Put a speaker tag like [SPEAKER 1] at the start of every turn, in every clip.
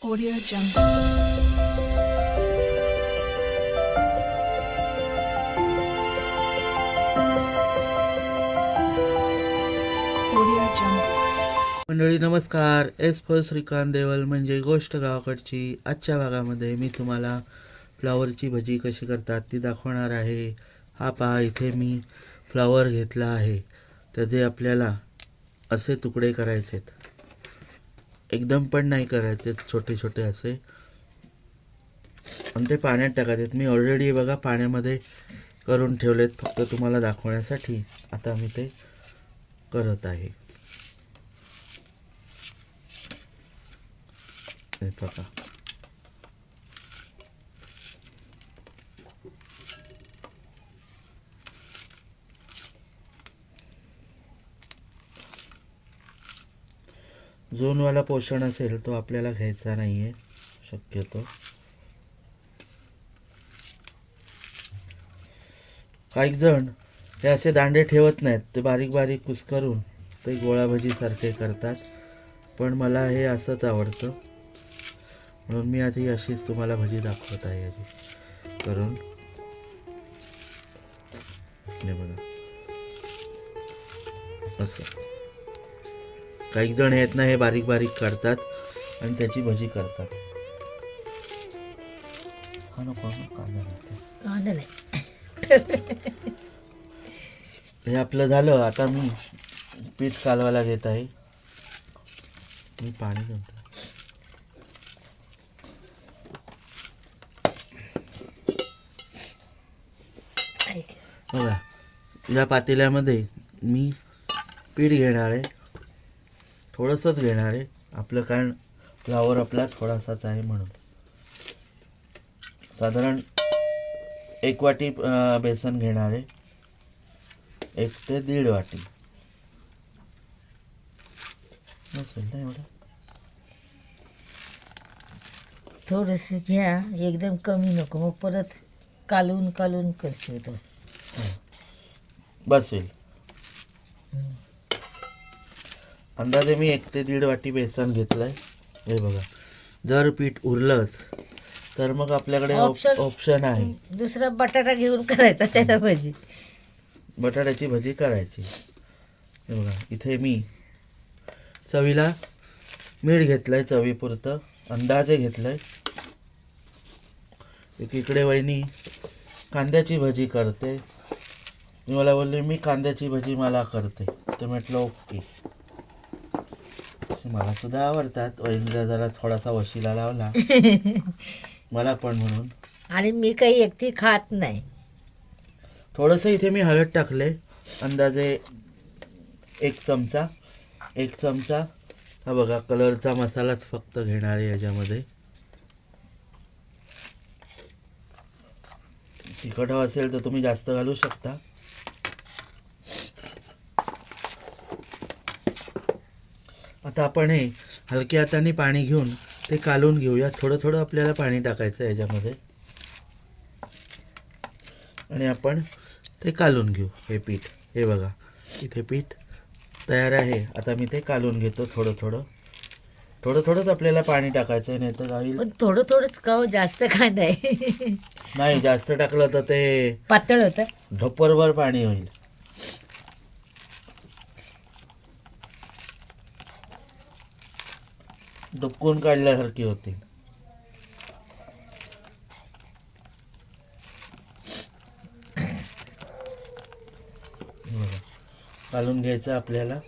[SPEAKER 1] Audio Jungle. Audio Jungle.
[SPEAKER 2] मंडळी नमस्कार. S for Shrikant Deval म्हणजे गोष्ट गावाकडची. आजच्या भागामध्ये मी तुम्हाला फ्लावरची भजी कशी करतात ती दाखवणार आहे. हा पहा, इथे मी फ्लावर घेतला आहे. त्याचे आपल्याला असे तुकडे करायचेत, एकदम पण नाही करायचे, छोटे छोटे असे, आणि ते पाण्यात टाकायचेत. मी ऑलरेडी बघा पाण्यामध्ये करून ठेवलेत, फक्त तुम्हाला दाखवण्यासाठी आता मी ते करत आहे. हे बघा, झोनवाला पोषण असेल तो आपल्याला घ्यायचा नाही आहे शक्यतो. काही जण हे असे दांडे ठेवत नाहीत, ते बारीक बारीक कुस्करून ते गोळा भजीसारखे करतात, पण मला हे असंच आवडतं, म्हणून मी आधी अशीच तुम्हाला भजी दाखवत आहे आधी करून. हे बघा, असं काही जण आहेत ना, हे बारीक बारीक करतात आणि त्याची भजी करतात. हा नको ना, कांदा नाही. हे आपलं झालं. आता मी पीठ कालवायला घेत आहे. मी पाणी घेतो. बघा, या पातेल्यामध्ये मी पीठ घेणार आहे, थोडंसंच घेणार आहे आपलं, कारण फ्लावर आपला थोडासाच आहे म्हणून. साधारण 1 वाटी बेसन घेणार आहे, 1 ते 1.5 वाटी. एवढं
[SPEAKER 3] थोडस घ्या, एकदम कमी नको, मग परत कालून कालून करते तर
[SPEAKER 2] बस होईल. अंदाजे मी 1 ते 1.5 वाटी बेसन घेतलंय. हे बघा, जर पीठ उरलंच तर मग आपल्याकडे ऑप्शन आहे,
[SPEAKER 3] दुसरा बटाटा घेऊन करायचा त्याला भजी,
[SPEAKER 2] बटाट्याची भजी करायची. हे बघा, इथे मी चवीला मीठ घेतलंय, चवीपुरतं अंदाजे घेतलंय. एकीकडे वहिनी कांद्याची भजी करते, मी मला बोलले मी कांद्याची भजी मला करते, तर म्हटलं ओके. मला सुद्धा आवडतात. वहिनीला जरा थोडासा वशिला लावला मला पण, म्हणून.
[SPEAKER 3] आणि मी काही एकटी खात नाही.
[SPEAKER 2] थोडंसं इथे मी हळद टाकले, अंदाजे 1 चमचा. हा बघा, कलरचा मसालाच फक्त घेणार आहे याच्यामध्ये. तिखट असेल तर तुम्ही जास्त घालू शकता. आता आपण हे हलक्या हाताने पाणी घेऊन ते कालून घेऊया. थोडं थोडं आपल्याला पाणी टाकायचं आहे याच्यामध्ये, आणि आपण ते कालून घेऊ हे पीठ. हे बघा, इथे पीठ तयार आहे. आता मी ते कालून घेतो. थोडं थोडंच आपल्याला पाणी टाकायचं आहे, नाही तर जाईल.
[SPEAKER 3] पण थोडं थोडंच का हो, जास्त का नाही?
[SPEAKER 2] नाही, जास्त टाकलं तर ते
[SPEAKER 3] पातळ होतं,
[SPEAKER 2] ढोपरभर पाणी होईल. डुबकून काढल्यासारखी होती. कालून घ्यायचं आपल्याला.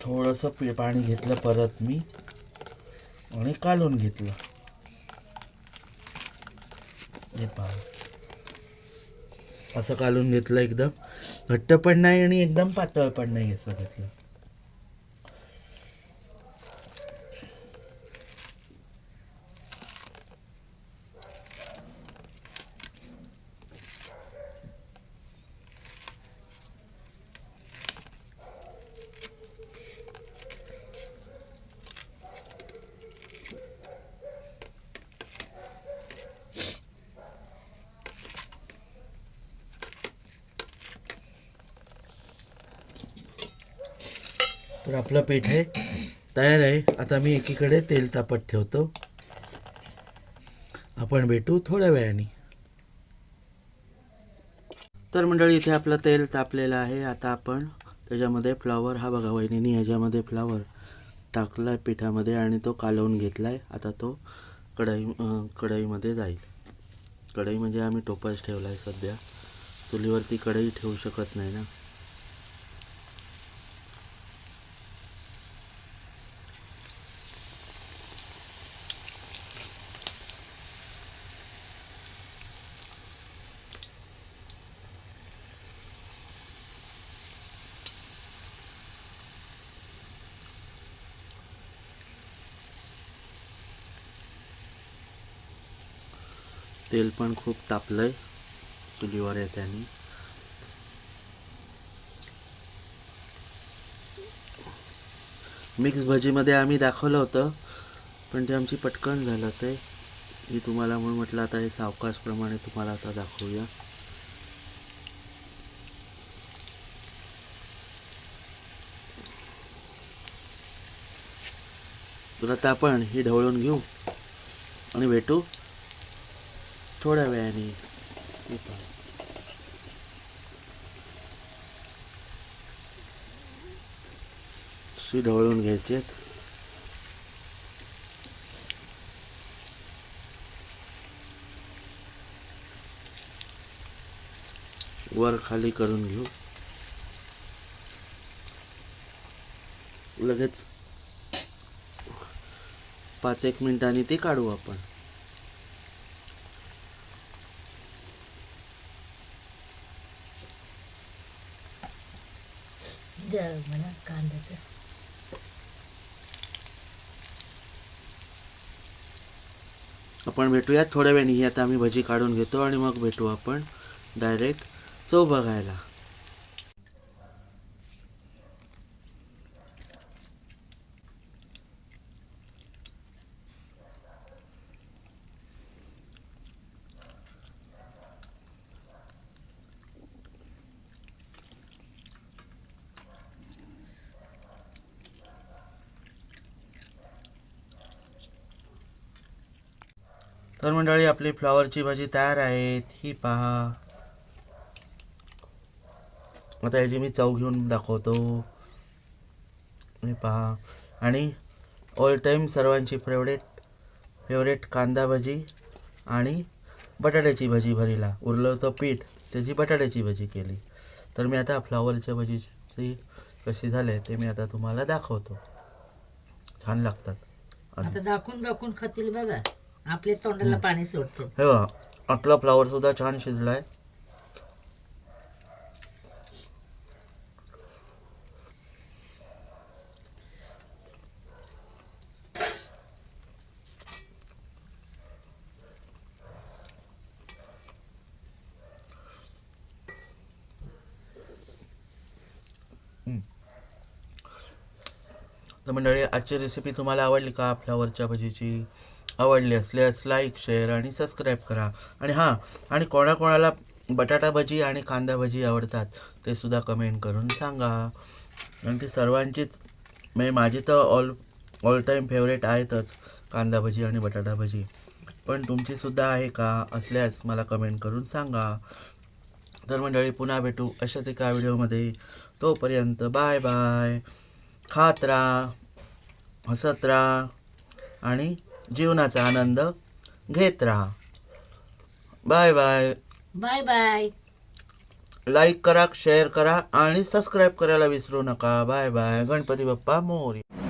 [SPEAKER 2] थोडंसं पाणी घेतलं परत मी, आणि कालून घेतलं. हे पहा, असं कालून घेतलं. एकदम घट्ट पण नाही आणि एकदम पातळ पण नाही असं घेतलं. तर आपलं पीठ हे तयार आहे. आता मी एकीकडे तेल तापत ठेवतो. आपण भेटू थोड्या वेळाने. तर मंडळी इथे आपलं तेल तापलेलं आहे. आता आपण त्याच्यामध्ये फ्लावर, हा बघा वहिनीने ह्याच्यामध्ये फ्लावर टाकला आहे पिठामध्ये आणि तो कालवून घेतला आहे. आता तो कढईमध्ये जाईल. कढई म्हणजे आम्ही टोपच ठेवला आहे सध्या. चुलीवरती कढई ठेवू शकत नाही ना. तेल पण खूप तापलंय चुलीवर आहे त्याने. मिक्स भजीमध्ये आम्ही दाखवलं होतं पण ते आमची पटकन झालं. ते मी तुम्हाला म्हणून म्हटलं आता हे सावकाशप्रमाणे तुम्हाला आता दाखवूया. तर आता आपण ही ढवळून घेऊ आणि भेटू थोड्या वेळाने. हे पहा. अशी ढवळून घ्यायचे. वर खाली करून घेऊ. लगेच 5-1 मिनिटांनी ती काढू आपण.
[SPEAKER 3] द्या मला कांद्याचं.
[SPEAKER 2] आपण भेटूयात थोड्या वेळाने. ही आता आम्ही भजी काढून घेतो आणि मग भेटू आपण डायरेक्ट चव बघायला. तर मंडळी आपली फ्लॉवरची भाजी तयार आहे. ही पहा. आता याची मी चव घेऊन दाखवतो. हे पहा. आणि ऑल टाईम सर्वांची फेवरेट कांदा भजी आणि बटाट्याची भजी भरीला. उरलं होतं पीठ, त्याची बटाट्याची भजी केली. तर मी आता फ्लॉवरच्या भजीची कशी झाले ते मी आता तुम्हाला दाखवतो. छान लागतात.
[SPEAKER 3] आता दाखवून दाखवून खातील बघा. आपल्या तोंडाला पाणी सुटतं.
[SPEAKER 2] हे बघा आपला फ्लॉवर सुद्धा छान शिजलाय. तर मंडळी आजची रेसिपी तुम्हाला आवडली का फ्लॉवरच्या भजीची? आवडली असल्यास लाईक, शेअर आणि सबस्क्राईब करा. आणि हां, आणि कोणाकोणाला बटाटा भजी आणि कांदा भजी आवडतात ते सुद्धा कमेंट करून सांगा. आणि ती सर्वांचीच म्हणजे माझी तर ऑल टाईम फेवरेट आहेतच कांदा भजी आणि बटाटा भजी. पण तुमचीसुद्धा आहे का? असल्यास मला कमेंट करून सांगा. तर मंडळी पुन्हा भेटू अशाच एका व्हिडिओमध्ये. तोपर्यंत बाय बाय. खात राहा, हसत राहा आणि जीवनाचा आनंद घेत राहा. Bye bye.
[SPEAKER 3] Bye bye.
[SPEAKER 2] Like करा, शेअर करा आणि सबस्क्राईब करायला विसरू नका. Bye bye. गणपती बाप्पा मोरया.